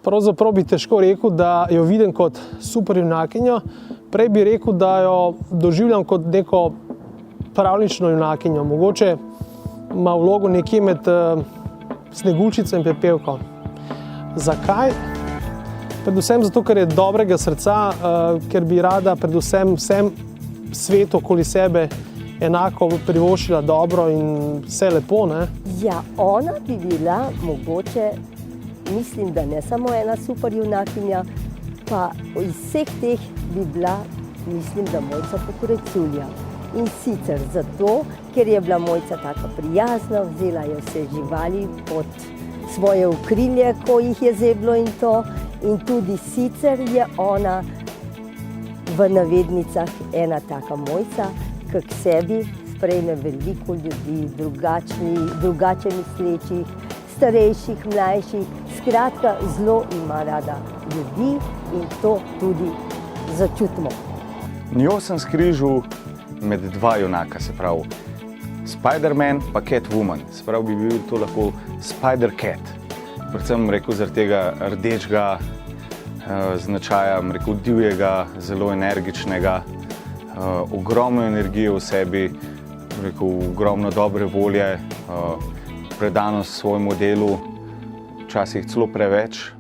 Pravzaprav bi težko rekel, da jo vidim kot super junakinjo. Prej bi rekel, da jo doživljam kot neko pravljično junakinjo. Mogoče ima vlogo nekje med Sneguljčico in Pepelko. Zakaj? Predvsem zato, ker je dobrega srca, ker bi rada predvsem vsem svetu okoli sebe enako privoščila dobro in vse lepo, ne? Ja, ona bi bila mogoče, mislim, da ne samo ena super junakinja, pa iz vseh teh bi bila, mislim, da Mojca Kukureculja. In sicer zato, ker je bila Mojca taka prijazna, vzela je vse živali pod svoje okrilje, ko jih je zeblo in to. In tudi sicer je ona v navednicah ena taka Mojca, ki k sebi sprejme veliko ljudi, drugače mislečih, starejših, mlajših. Skratka, zelo ima rada ljudi in to tudi začutimo. Njo sem skrižil med dva junaka, se pravi Spider-Man pa Catwoman. Se pravi, bi bil to lahko Spider-Cat. Predvsem rekel zaradi tega rdečega značaja, rekel divjega, zelo energičnega, ogromno energije v sebi, rekel ogromno dobre volje, predanost svojemu delu, včasih celo preveč.